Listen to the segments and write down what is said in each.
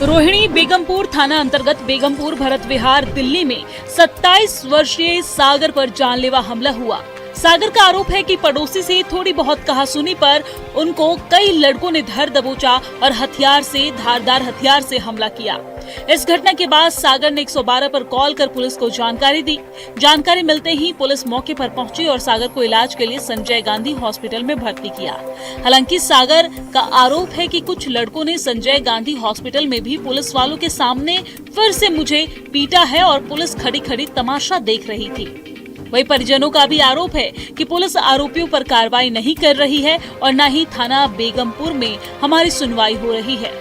रोहिणी बेगमपुर थाना अंतर्गत बेगमपुर भरत विहार दिल्ली में 27 वर्षीय सागर पर जानलेवा हमला हुआ। सागर का आरोप है कि पड़ोसी से थोड़ी बहुत कहासुनी पर उनको कई लड़कों ने धर दबोचा और धारदार हथियार से हमला किया। इस घटना के बाद सागर ने 112 पर कॉल कर पुलिस को जानकारी दी। जानकारी मिलते ही पुलिस मौके पर पहुंची और सागर को इलाज के लिए संजय गांधी हॉस्पिटल में भर्ती किया। हालांकि सागर का आरोप है कि कुछ लड़कों ने संजय गांधी हॉस्पिटल में भी पुलिस वालों के सामने फिर से मुझे पीटा है और पुलिस खड़ी खड़ी तमाशा देख रही थी। वहीं परिजनों का भी आरोप है कि पुलिस आरोपियों पर कार्रवाई नहीं कर रही है और न ही थाना बेगमपुर में हमारी सुनवाई हो रही है।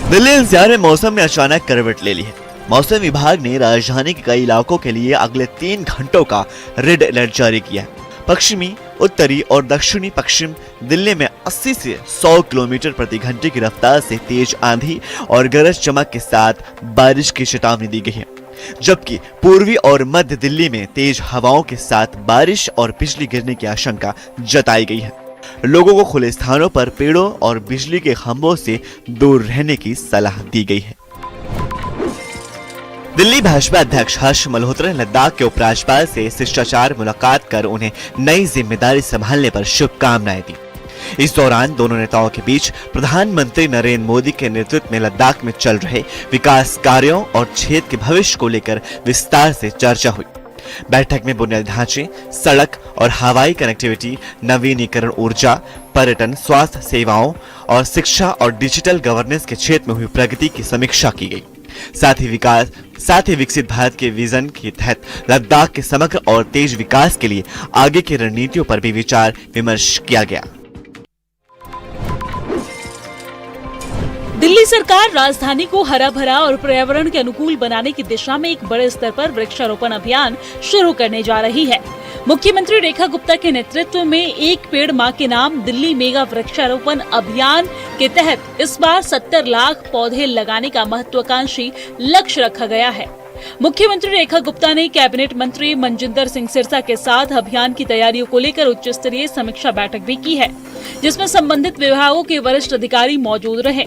दिल्ली एनसीआर में मौसम में अचानक करवट ले ली है। मौसम विभाग ने राजधानी के कई इलाकों के लिए अगले 3 घंटों का रेड अलर्ट जारी किया है। पश्चिमी, उत्तरी और दक्षिणी पश्चिम दिल्ली में 80 से 100 किलोमीटर प्रति घंटे की रफ्तार से तेज आंधी और गरज चमक के साथ बारिश की चेतावनी दी गई है, जबकि पूर्वी और मध्य दिल्ली में तेज हवाओं के साथ बारिश और बिजली गिरने की आशंका जताई गई है। लोगों को खुले स्थानों पर पेड़ों और बिजली के खंभों से दूर रहने की सलाह दी गई है। दिल्ली भाजपा अध्यक्ष हर्ष मल्होत्रा ने लद्दाख के उपराज्यपाल से शिष्टाचार मुलाकात कर उन्हें नई जिम्मेदारी संभालने पर शुभकामनाएं दी। इस दौरान दोनों नेताओं के बीच प्रधानमंत्री नरेंद्र मोदी के नेतृत्व में लद्दाख में चल रहे विकास कार्यों और क्षेत्र के भविष्य को लेकर विस्तार से चर्चा हुई। बैठक में बुनियादी ढांचे, सड़क और हवाई कनेक्टिविटी, नवीनीकरण ऊर्जा, पर्यटन, स्वास्थ्य सेवाओं और शिक्षा और डिजिटल गवर्नेंस के क्षेत्र में हुई प्रगति की समीक्षा की गई। साथ ही विकसित भारत के विजन के तहत लद्दाख के समग्र और तेज विकास के लिए आगे की रणनीतियों पर भी विचार विमर्श किया गया। दिल्ली सरकार राजधानी को हरा भरा और पर्यावरण के अनुकूल बनाने की दिशा में एक बड़े स्तर पर वृक्षारोपण अभियान शुरू करने जा रही है। मुख्यमंत्री रेखा गुप्ता के नेतृत्व में एक पेड़ मां के नाम दिल्ली मेगा वृक्षारोपण अभियान के तहत इस बार 70 लाख पौधे लगाने का महत्वाकांक्षी लक्ष्य रखा गया है। मुख्यमंत्री रेखा गुप्ता ने कैबिनेट मंत्री मनजिंदर सिंह सिरसा के साथ अभियान की तैयारियों को लेकर उच्च स्तरीय समीक्षा बैठक भी की है, जिसमें संबंधित विभागों के वरिष्ठ अधिकारी मौजूद रहे।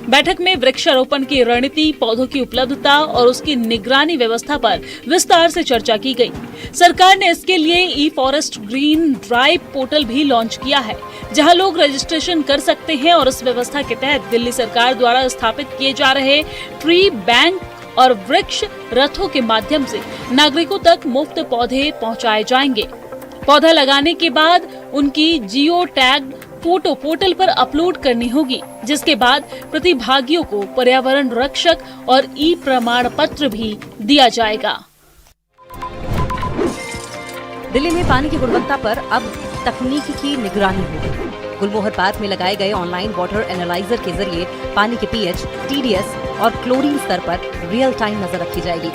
बैठक में वृक्षारोपण की रणनीति, पौधों की उपलब्धता और उसकी निगरानी व्यवस्था पर विस्तार से चर्चा की गई। सरकार ने इसके लिए ई फॉरेस्ट ग्रीन ड्राइव पोर्टल भी लॉन्च किया है, जहां लोग रजिस्ट्रेशन कर सकते हैं और इस व्यवस्था के तहत दिल्ली सरकार द्वारा स्थापित किए जा रहे ट्री बैंक और वृक्ष रथों के माध्यम से नागरिकों तक मुफ्त पौधे पहुंचाए जाएंगे। पौधा लगाने के बाद उनकी जियो टैग फोटो पोर्टल पर अपलोड करनी होगी, जिसके बाद प्रतिभागियों को पर्यावरण रक्षक और ई प्रमाण पत्र भी दिया जाएगा। दिल्ली में पानी की गुणवत्ता पर अब तकनीक की निगरानी होगी। गुलमोहर पार्क में लगाए गए ऑनलाइन वाटर एनालाइजर के जरिए पानी के पीएच, टीडीएस और क्लोरीन स्तर पर रियल टाइम नजर रखी जाएगी।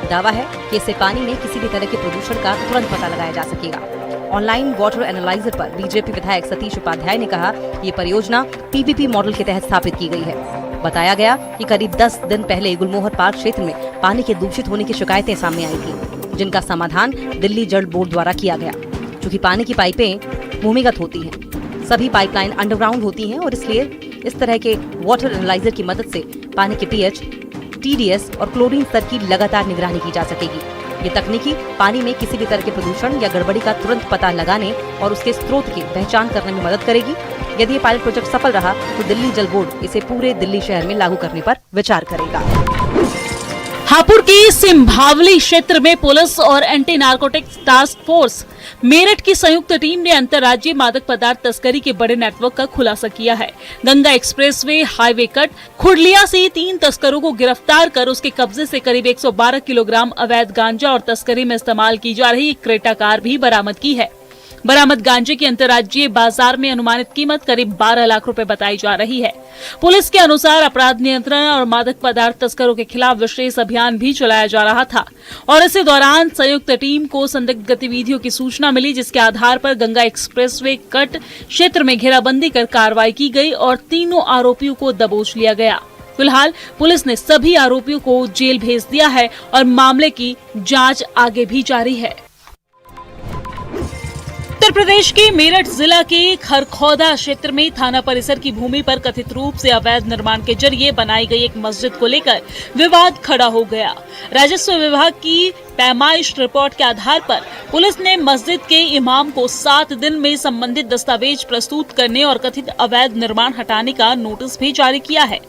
दावा है कि इससे पानी में किसी भी तरह के प्रदूषण का तुरंत पता लगाया जा सकेगा। ऑनलाइन वाटर एनालाइजर पर बीजेपी विधायक सतीश उपाध्याय ने कहा, ये परियोजना पीपीपी मॉडल के तहत स्थापित की गई है। बताया गया कि करीब 10 दिन पहले गुलमोहर पार्क क्षेत्र में पानी के दूषित होने की शिकायतें सामने आई थी, जिनका समाधान दिल्ली जल बोर्ड द्वारा किया गया। चूँकि पानी की पाइपें भूमिगत होती हैं, सभी पाइपलाइन अंडरग्राउंड होती हैं और इसलिए इस तरह के वाटर एनालाइजर की मदद से पानी के पीएच, टीडीएस और क्लोरीन स्तर की लगातार निगरानी की जा सकेगी। ये तकनीकी पानी में किसी भी तरह के प्रदूषण या गड़बड़ी का तुरंत पता लगाने और उसके स्रोत की पहचान करने में मदद करेगी। यदि ये पायलट प्रोजेक्ट सफल रहा तो दिल्ली जल बोर्ड इसे पूरे दिल्ली शहर में लागू करने पर विचार करेगा। हापुड़ के सिंभावली क्षेत्र में पुलिस और anti narcotics task force Meerut की संयुक्त टीम ने अंतर्राज्यीय मादक पदार्थ तस्करी के बड़े नेटवर्क का खुलासा किया है। गंगा एक्सप्रेसवे हाईवे कट खुड़लिया से 3 तस्करों को गिरफ्तार कर उसके कब्जे से करीब 112 किलोग्राम अवैध गांजा और तस्करी में इस्तेमाल की जा रही क्रेटा कार भी बरामद की है। बरामद गांजे की अंतर्राज्यीय बाजार में अनुमानित कीमत करीब 12 लाख रुपए बताई जा रही है। पुलिस के अनुसार अपराध नियंत्रण और मादक पदार्थ तस्करों के खिलाफ विशेष अभियान भी चलाया जा रहा था और इसी दौरान संयुक्त टीम को संदिग्ध गतिविधियों की सूचना मिली, जिसके आधार पर गंगा एक्सप्रेसवे कट क्षेत्र में घेराबंदी कर कार्रवाई की गई और तीनों आरोपियों को दबोच लिया गया। फिलहाल पुलिस ने सभी आरोपियों को जेल भेज दिया है और मामले की जांच आगे भी जारी है। उत्तर प्रदेश के मेरठ जिला के खरखौदा क्षेत्र में थाना परिसर की भूमि पर कथित रूप से अवैध निर्माण के जरिए बनाई गई एक मस्जिद को लेकर विवाद खड़ा हो गया। राजस्व विभाग की पैमाइश रिपोर्ट के आधार पर पुलिस ने मस्जिद के इमाम को 7 दिन में संबंधित दस्तावेज प्रस्तुत करने और कथित अवैध निर्माण हटाने का नोटिस भी जारी किया है।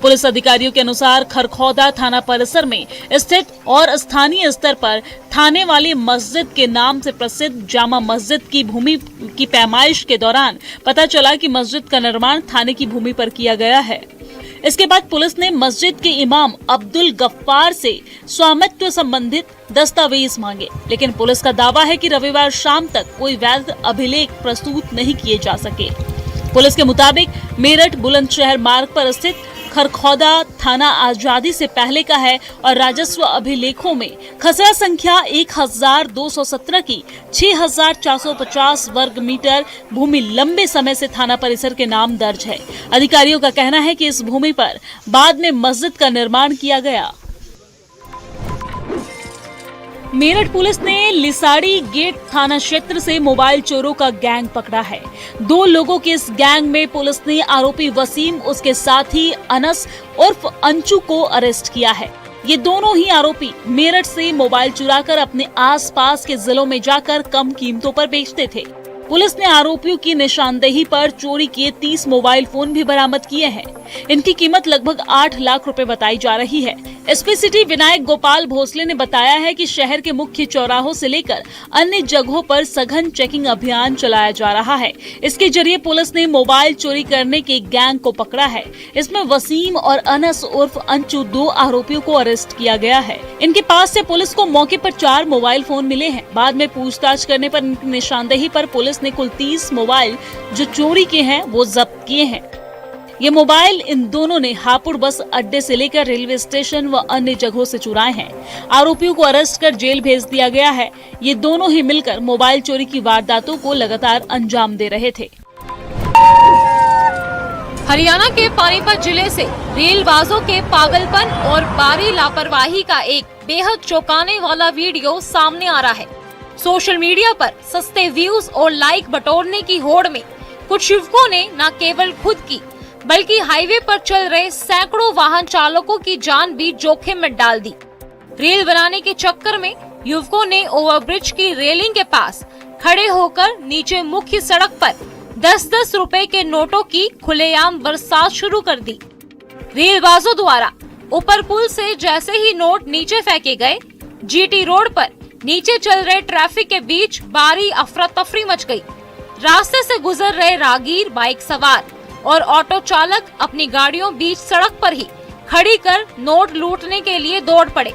पुलिस अधिकारियों के अनुसार खरखौदा थाना परिसर में स्थित और स्थानीय स्तर पर थाने वाली मस्जिद के नाम से प्रसिद्ध जामा मस्जिद की भूमि की पैमाइश के दौरान पता चला कि मस्जिद का निर्माण थाने की भूमि पर किया गया है। इसके बाद पुलिस ने मस्जिद के इमाम अब्दुल गफ्फार से स्वामित्व संबंधित दस्तावेज मांगे, लेकिन पुलिस का दावा है कि रविवार शाम तक कोई वैध अभिलेख प्रस्तुत नहीं किए जा सके। पुलिस के मुताबिक मेरठ बुलंदशहर मार्ग पर स्थित खरखौदा थाना आजादी से पहले का है और राजस्व अभिलेखों में खसरा संख्या 1217 की 6450 वर्ग मीटर भूमि लंबे समय से थाना परिसर के नाम दर्ज है। अधिकारियों का कहना है कि इस भूमि पर बाद में मस्जिद का निर्माण किया गया। मेरठ पुलिस ने लिसाड़ी गेट थाना क्षेत्र से मोबाइल चोरों का गैंग पकड़ा है। 2 लोगों के इस गैंग में पुलिस ने आरोपी वसीम उसके साथी अनस उर्फ अंचू को अरेस्ट किया है। ये दोनों ही आरोपी मेरठ से मोबाइल चुराकर अपने आसपास के जिलों में जाकर कम कीमतों पर बेचते थे। पुलिस ने आरोपियों की निशानदेही पर चोरी किए 30 मोबाइल फोन भी बरामद किए हैं। इनकी कीमत लगभग 8 लाख रुपए बताई जा रही है। एसपी सिटी विनायक गोपाल भोसले ने बताया है कि शहर के मुख्य चौराहों से लेकर अन्य जगहों पर सघन चेकिंग अभियान चलाया जा रहा है। इसके जरिए पुलिस ने मोबाइल चोरी करने के गैंग को पकड़ा है। इसमें वसीम और अनस उर्फ अंचू 2 आरोपियों को अरेस्ट किया गया है। इनके पास से पुलिस को मौके पर 4 मोबाइल फोन मिले हैं। बाद में पूछताछ करने पर इनकी निशानदेही पर पुलिस ने कुल 30 मोबाइल जो चोरी के हैं वो जब्त किए हैं। ये मोबाइल इन दोनों ने हापुड़ बस अड्डे से लेकर रेलवे स्टेशन व अन्य जगहों से चुराए हैं। आरोपियों को अरेस्ट कर जेल भेज दिया गया है। ये दोनों ही मिलकर मोबाइल चोरी की वारदातों को लगातार अंजाम दे रहे थे। हरियाणा के पानीपत जिले से रेलबाजों के पागलपन और भारी लापरवाही का एक बेहद चौंकाने वाला वीडियो सामने आ रहा है। सोशल मीडिया पर सस्ते व्यूज और लाइक बटोरने की होड़ में कुछ युवकों ने न केवल खुद की बल्कि हाईवे पर चल रहे सैकड़ों वाहन चालकों की जान भी जोखिम में डाल दी। रील बनाने के चक्कर में युवकों ने ओवरब्रिज की रेलिंग के पास खड़े होकर नीचे मुख्य सड़क पर 10-10 रुपए के नोटों की खुलेआम बरसात शुरू कर दी। रेलबाजों द्वारा ऊपर पुल से जैसे ही नोट नीचे फेंके गए, जीटी रोड पर नीचे चल रहे ट्रैफिक के बीच भारी अफरा तफरी मच गई। रास्ते से गुजर रहे राहगीर, बाइक सवार और ऑटो चालक अपनी गाड़ियों बीच सड़क पर ही खड़ी कर नोट लूटने के लिए दौड़ पड़े।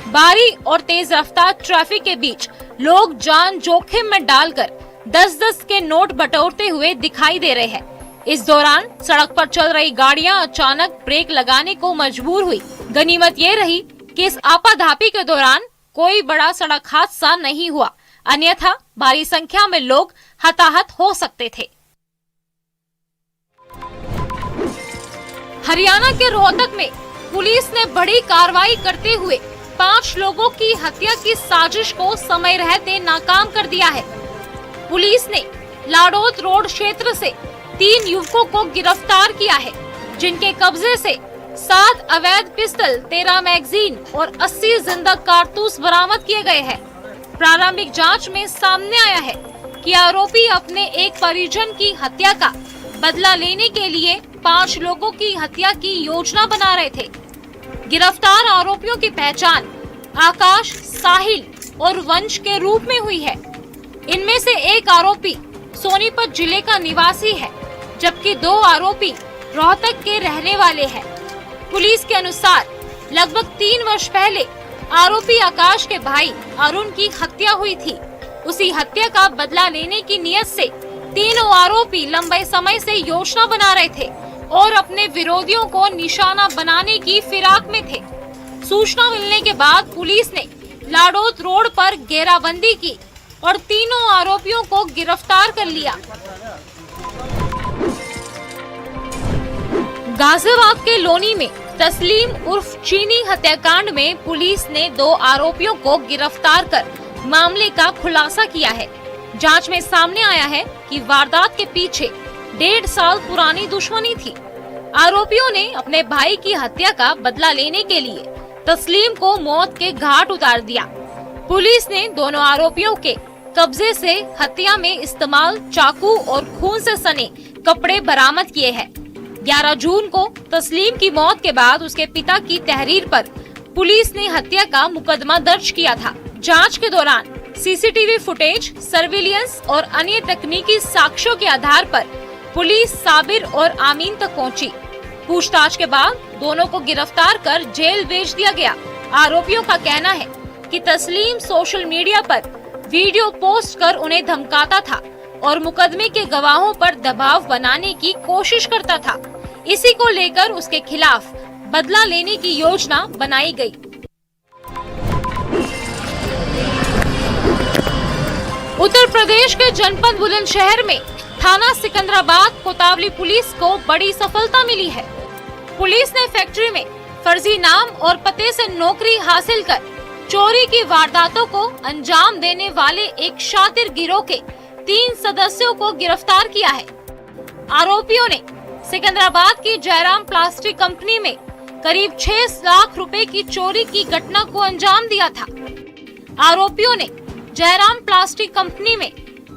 भारी और तेज रफ्तार ट्रैफिक के बीच लोग जान जोखिम में डालकर 10-10 के नोट बटोरते हुए दिखाई दे रहे हैं। इस दौरान सड़क पर चल रही गाड़ियां अचानक ब्रेक लगाने को मजबूर हुई। गनीमत ये रही कि इस आपाधापी के दौरान कोई बड़ा सड़क हादसा नहीं हुआ, अन्यथा भारी संख्या में लोग हताहत हो सकते थे। हरियाणा के रोहतक में पुलिस ने बड़ी कार्रवाई करते हुए 5 लोगों की हत्या की साजिश को समय रहते नाकाम कर दिया है। पुलिस ने लाडोद रोड क्षेत्र से 3 युवकों को गिरफ्तार किया है, जिनके कब्जे से 7 अवैध पिस्टल, 13 मैगजीन और 80 जिंदा कारतूस बरामद किए गए हैं। प्रारंभिक जांच में सामने आया है कि आरोपी अपने एक परिजन की हत्या का बदला लेने के लिए 5 लोगों की हत्या की योजना बना रहे थे। गिरफ्तार आरोपियों की पहचान आकाश, साहिल और वंश के रूप में हुई है। इनमें से एक आरोपी सोनीपत जिले का निवासी है, जबकि 2 आरोपी रोहतक के रहने वाले हैं। पुलिस के अनुसार लगभग 3 वर्ष पहले आरोपी आकाश के भाई अरुण की हत्या हुई थी। उसी हत्या का बदला लेने की नियत से तीनों आरोपी लंबे समय से योजना बना रहे थे और अपने विरोधियों को निशाना बनाने की फिराक में थे। सूचना मिलने के बाद पुलिस ने लाडोद रोड पर घेराबंदी की और तीनों आरोपियों को गिरफ्तार कर लिया। गाजियाबाद के लोनी में तस्लीम उर्फ चीनी हत्याकांड में पुलिस ने 2 आरोपियों को गिरफ्तार कर मामले का खुलासा किया है। जांच में सामने आया है कि वारदात के पीछे 1.5 साल पुरानी दुश्मनी थी। आरोपियों ने अपने भाई की हत्या का बदला लेने के लिए तस्लीम को मौत के घाट उतार दिया। पुलिस ने दोनों आरोपियों के कब्जे से हत्या में इस्तेमाल चाकू और खून से सने कपड़े बरामद किए हैं। 11 जून को तस्लीम की मौत के बाद उसके पिता की तहरीर पर पुलिस ने हत्या का मुकदमा दर्ज किया था। जांच के दौरान सीसीटीवी फुटेज, सर्विलियंस और अन्य तकनीकी साक्ष्यों के आधार पर पुलिस साबिर और आमीन तक पहुंची। पूछताछ के बाद दोनों को गिरफ्तार कर जेल भेज दिया गया। आरोपियों का कहना है कि तस्लीम सोशल मीडिया पर वीडियो पोस्ट कर उन्हें धमकाता था और मुकदमे के गवाहों पर दबाव बनाने की कोशिश करता था। इसी को लेकर उसके खिलाफ बदला लेने की योजना बनाई गई। उत्तर प्रदेश के जनपद बुलंदशहर में थाना सिकंदराबाद कोतवाली पुलिस को बड़ी सफलता मिली है। पुलिस ने फैक्ट्री में फर्जी नाम और पते से नौकरी हासिल कर चोरी की वारदातों को अंजाम देने वाले एक शातिर गिरोह के 3 सदस्यों को गिरफ्तार किया है। आरोपियों ने सिकंदराबाद की जयराम प्लास्टिक कंपनी में करीब 6 लाख रुपए की चोरी की घटना को अंजाम दिया था। आरोपियों ने जयराम प्लास्टिक कंपनी में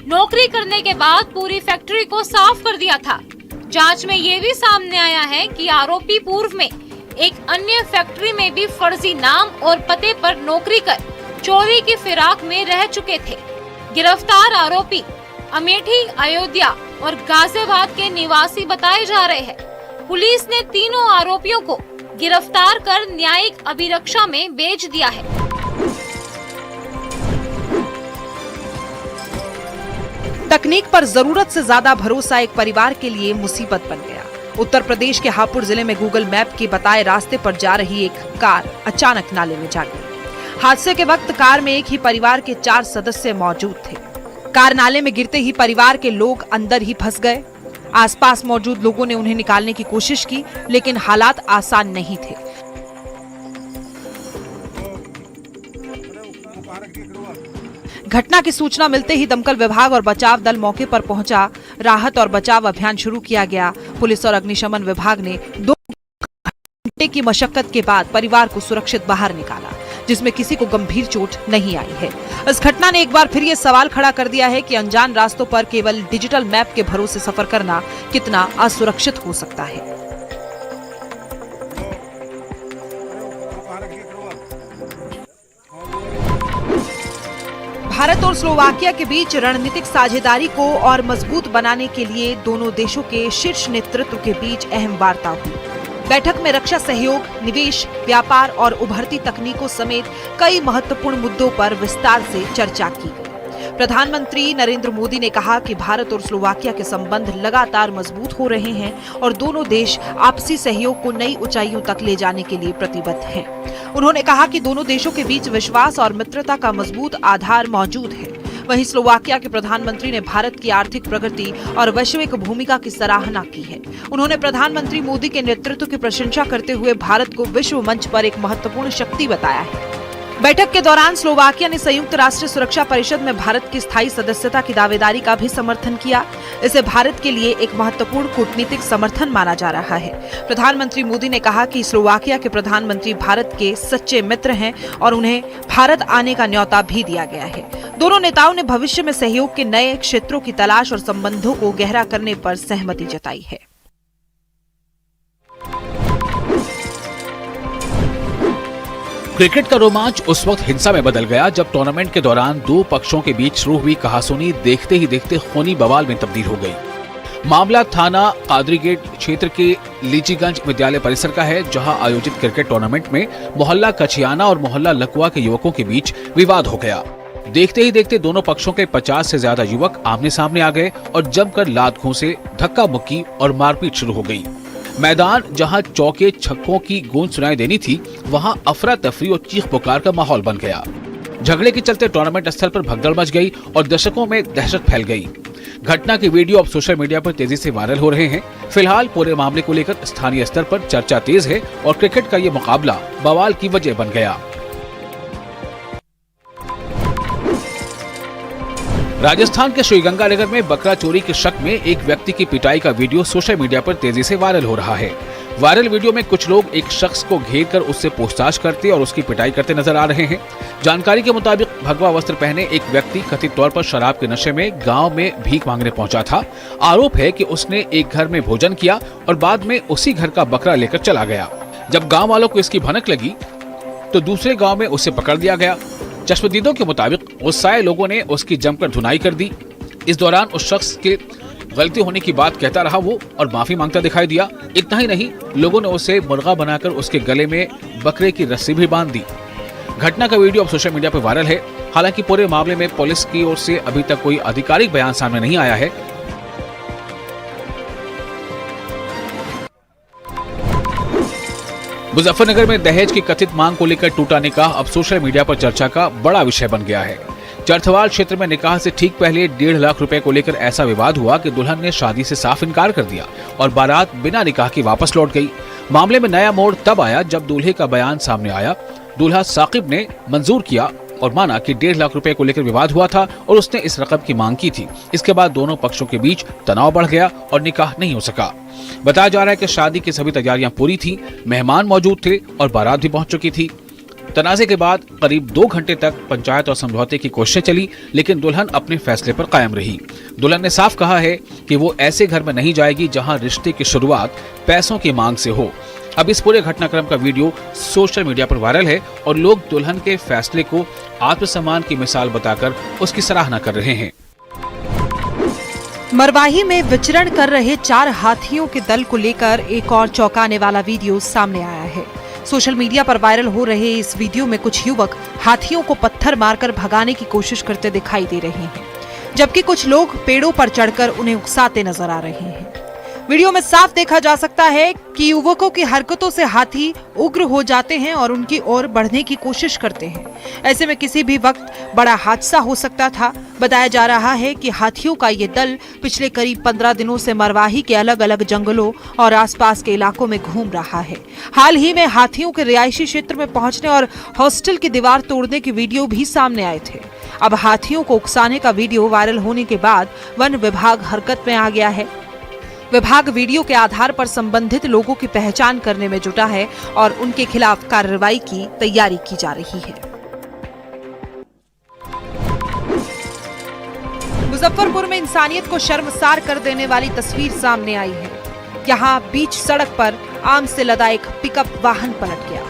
नौकरी करने के बाद पूरी फैक्ट्री को साफ कर दिया था। जांच में ये भी सामने आया है कि आरोपी पूर्व में एक अन्य फैक्ट्री में भी फर्जी नाम और पते पर नौकरी कर चोरी की फिराक में रह चुके थे। गिरफ्तार आरोपी अमेठी, अयोध्या और गाजियाबाद के निवासी बताए जा रहे हैं। पुलिस ने तीनों आरोपियों को गिरफ्तार कर न्यायिक अभिरक्षा में भेज दिया है। तकनीक पर जरूरत से ज्यादा भरोसा एक परिवार के लिए मुसीबत बन गया। उत्तर प्रदेश के हापुड़ जिले में गूगल मैप के बताए रास्ते पर जा रही एक कार अचानक नाले में जा गई। हादसे के वक्त कार में एक ही परिवार के 4 सदस्य मौजूद थे। कार नाले में गिरते ही परिवार के लोग अंदर ही फंस गए। आसपास मौजूद लोगों ने उन्हें निकालने की कोशिश की, लेकिन हालात आसान नहीं थे। घटना की सूचना मिलते ही दमकल विभाग और बचाव दल मौके पर पहुंचा। राहत और बचाव अभियान शुरू किया गया। पुलिस और अग्निशमन विभाग ने 2 घंटे की मशक्कत के बाद परिवार को सुरक्षित बाहर निकाला, जिसमें किसी को गंभीर चोट नहीं आई है। इस घटना ने एक बार फिर ये सवाल खड़ा कर दिया है कि अनजान रास्तों पर केवल डिजिटल मैप के भरोसे सफर करना कितना असुरक्षित हो सकता है। भारत और स्लोवाकिया के बीच रणनीतिक साझेदारी को और मजबूत बनाने के लिए दोनों देशों के शीर्ष नेतृत्व के बीच अहम वार्ता हुई। बैठक में रक्षा सहयोग, निवेश, व्यापार और उभरती तकनीकों समेत कई महत्वपूर्ण मुद्दों पर विस्तार से चर्चा की गई। प्रधानमंत्री नरेंद्र मोदी ने कहा कि भारत और स्लोवाकिया के संबंध लगातार मजबूत हो रहे हैं और दोनों देश आपसी सहयोग को नई ऊंचाइयों तक ले जाने के लिए प्रतिबद्ध हैं। उन्होंने कहा कि दोनों देशों के बीच विश्वास और मित्रता का मजबूत आधार मौजूद है। वहीं स्लोवाकिया के प्रधानमंत्री ने भारत की आर्थिक प्रगति और वैश्विक भूमिका की सराहना की है। उन्होंने प्रधानमंत्री मोदी के नेतृत्व की प्रशंसा करते हुए भारत को विश्व मंच पर एक महत्वपूर्ण शक्ति बताया है। बैठक के दौरान स्लोवाकिया ने संयुक्त राष्ट्र सुरक्षा परिषद में भारत की स्थायी सदस्यता की दावेदारी का भी समर्थन किया। इसे भारत के लिए एक महत्वपूर्ण कूटनीतिक समर्थन माना जा रहा है। प्रधानमंत्री मोदी ने कहा कि स्लोवाकिया के प्रधानमंत्री भारत के सच्चे मित्र हैं और उन्हें भारत आने का न्योता भी दिया गया है। दोनों नेताओं ने भविष्य में सहयोग के नए क्षेत्रों की तलाश और संबंधों को गहरा करने पर सहमति जताई है। क्रिकेट का रोमांच उस वक्त हिंसा में बदल गया जब टूर्नामेंट के दौरान 2 पक्षों के बीच शुरू हुई कहासुनी देखते ही देखते खूनी बवाल में तब्दील हो गई। मामला थाना कादरीगेट क्षेत्र के लीचीगंज विद्यालय परिसर का है, जहां आयोजित क्रिकेट टूर्नामेंट में मोहल्ला कचियाना और मोहल्ला लकुआ के युवकों के बीच विवाद हो गया। देखते ही देखते दोनों पक्षों के 50 से ज्यादा युवक आमने सामने आ गए और जमकर लात घूंसे, धक्का मुक्की और मारपीट शुरू हो गई। मैदान जहां चौके छक्कों की गूंज सुनाई देनी थी, वहां अफरा तफरी और चीख पुकार का माहौल बन गया। झगड़े के चलते टूर्नामेंट स्थल पर भगदड़ मच गई और दर्शकों में दहशत फैल गई। घटना के वीडियो अब सोशल मीडिया पर तेजी से वायरल हो रहे हैं। फिलहाल पूरे मामले को लेकर स्थानीय स्तर पर चर्चा तेज है और क्रिकेट का ये मुकाबला बवाल की वजह बन गया। राजस्थान के श्रीगंगानगर में बकरा चोरी के शक में एक व्यक्ति की पिटाई का वीडियो सोशल मीडिया पर तेजी से वायरल हो रहा है। वायरल वीडियो में कुछ लोग एक शख्स को घेर कर उससे पूछताछ करते और उसकी पिटाई करते नजर आ रहे हैं। जानकारी के मुताबिक भगवा वस्त्र पहने एक व्यक्ति कथित तौर पर शराब के नशे में गांव में भीख मांगने पहुंचा था। आरोप है कि उसने एक घर में भोजन किया और बाद में उसी घर का बकरा लेकर चला गया। जब गाँव वालों को इसकी भनक लगी तो दूसरे गाँव में उसे पकड़ दिया गया। चश्मदीदों के मुताबिक गुस्साए लोगों ने उसकी जमकर धुनाई कर दी। इस दौरान उस शख्स के गलती होने की बात कहता रहा वो और माफी मांगता दिखाई दिया। इतना ही नहीं, लोगों ने उसे मुर्गा बनाकर उसके गले में बकरे की रस्सी भी बांध दी। घटना का वीडियो अब सोशल मीडिया पर वायरल है। हालांकि पूरे मामले में पुलिस की ओर से अभी तक कोई आधिकारिक बयान सामने नहीं आया है। मुजफ्फरनगर में दहेज की कथित मांग को लेकर टूटा निकाह अब सोशल मीडिया पर चर्चा का बड़ा विषय बन गया है। चरथवाल क्षेत्र में निकाह से ठीक पहले 1.5 लाख रुपए को लेकर ऐसा विवाद हुआ कि दुल्हन ने शादी से साफ इनकार कर दिया और बारात बिना निकाह के वापस लौट गई। मामले में नया मोड़ तब आया जब दूल्हे का बयान सामने आया। दूल्हा साकिब ने मंजूर किया और माना कि 1.5 लाख रुपए को लेकर विवाद हुआ था और उसने इस रकम की मांग की थी। इसके बाद दोनों पक्षों के बीच तनाव बढ़ गया और निकाह नहीं हो सका। बताया जा रहा है कि शादी की सभी तैयारियां पूरी थी, मेहमान मौजूद थे और बारात भी पहुंच चुकी थी। तनाजे के बाद करीब 2 घंटे तक पंचायत और समझौते की कोशिशें चली, लेकिन दुल्हन अपने फैसले पर कायम रही। दुल्हन ने साफ कहा है कि वो ऐसे घर में नहीं जाएगी जहां रिश्ते की शुरुआत पैसों की मांग से हो। अब इस पूरे घटनाक्रम का वीडियो सोशल मीडिया पर वायरल है और लोग दुल्हन के फैसले को आत्मसम्मान की मिसाल बताकर उसकी सराहना कर रहे हैं। मरवाही में विचरण कर रहे 4 हाथियों के दल को लेकर एक और चौंकाने वाला वीडियो सामने आया है। सोशल मीडिया पर वायरल हो रहे इस वीडियो में कुछ युवक हाथियों को पत्थर मारकर भगाने की कोशिश करते दिखाई दे रहे हैं, जबकि कुछ लोग पेड़ों पर चढ़कर उन्हें उकसाते नजर आ रहे हैं। वीडियो में साफ देखा जा सकता है कि युवकों की हरकतों से हाथी उग्र हो जाते हैं और उनकी ओर बढ़ने की कोशिश करते हैं। ऐसे में किसी भी वक्त बड़ा हादसा हो सकता था। बताया जा रहा है कि हाथियों का ये दल पिछले करीब 15 दिनों से मरवाही के अलग अलग जंगलों और आसपास के इलाकों में घूम रहा है। हाल ही में हाथियों के रिहायशी क्षेत्र में पहुंचने और हॉस्टल की दीवार तोड़ने के वीडियो भी सामने आए थे। अब हाथियों को उकसाने का वीडियो वायरल होने के बाद वन विभाग हरकत में आ गया है। विभाग वीडियो के आधार पर संबंधित लोगों की पहचान करने में जुटा है और उनके खिलाफ कार्रवाई की तैयारी की जा रही है। मुजफ्फरपुर में इंसानियत को शर्मसार कर देने वाली तस्वीर सामने आई है। यहाँ बीच सड़क पर आम से लदा एक पिकअप वाहन पलट गया।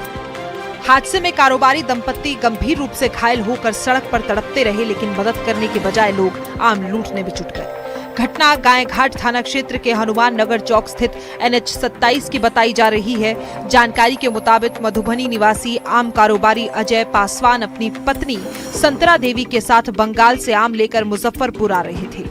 हादसे में कारोबारी दंपत्ति गंभीर रूप से घायल होकर सड़क पर तड़पते रहे, लेकिन मदद करने के बजाय लोग आम लूटने में जुट गए। घटना गायघाट थाना क्षेत्र के हनुमान नगर चौक स्थित NH 27 की बताई जा रही है। जानकारी के मुताबिक मधुबनी निवासी आम कारोबारी अजय पासवान अपनी पत्नी संतरा देवी के साथ बंगाल से आम लेकर मुजफ्फरपुर आ रहे थे।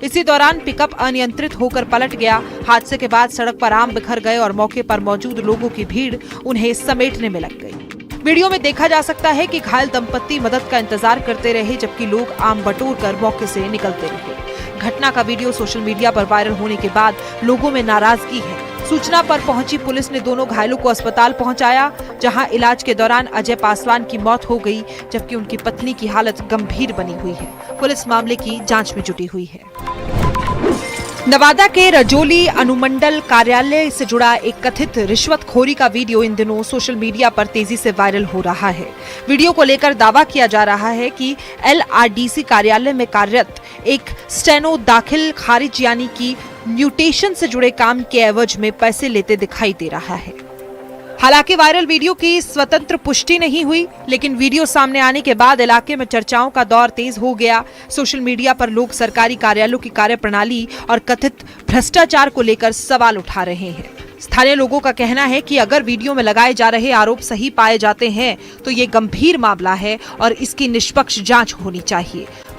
इसी दौरान पिकअप अनियंत्रित होकर पलट गया। हादसे के बाद सड़क पर आम बिखर गए और मौके पर मौजूद लोगों की भीड़ उन्हें समेटने में लग गई। वीडियो में देखा जा सकता है कि घायल दंपत्ति मदद का इंतजार करते रहे, जबकि लोग आम बटोर कर मौके से निकलते रहे। घटना का वीडियो सोशल मीडिया पर वायरल होने के बाद लोगों में नाराजगी है। सूचना पर पहुंची पुलिस ने दोनों घायलों को अस्पताल पहुंचाया, जहां इलाज के दौरान अजय पासवान की मौत हो गई, जबकि उनकी पत्नी की हालत गंभीर बनी हुई है। पुलिस मामले की जांच में जुटी हुई है। नवादा के रजौली अनुमंडल कार्यालय से जुड़ा एक कथित रिश्वतखोरी का वीडियो इन दिनों सोशल मीडिया पर तेजी से वायरल हो रहा है। वीडियो को लेकर दावा किया जा रहा है कि LRDC कार्यालय में कार्यरत एक स्टेनो दाखिल खारिज यानी कि म्यूटेशन से जुड़े काम के एवज में पैसे लेते दिखाई दे रहा है। हालांकि वायरल वीडियो की स्वतंत्र पुष्टि नहीं हुई, लेकिन वीडियो सामने आने के बाद इलाके में चर्चाओं का दौर तेज हो गया। सोशल मीडिया पर लोग सरकारी कार्यालयों की कार्यप्रणाली और कथित भ्रष्टाचार को लेकर सवाल उठा रहे हैं। स्थानीय लोगों का कहना है कि अगर वीडियो में लगाए जा रहे आरोप सही पाए जाते हैं तो ये गंभीर मामला है और इसकी निष्पक्ष जांच होनी चाहिए।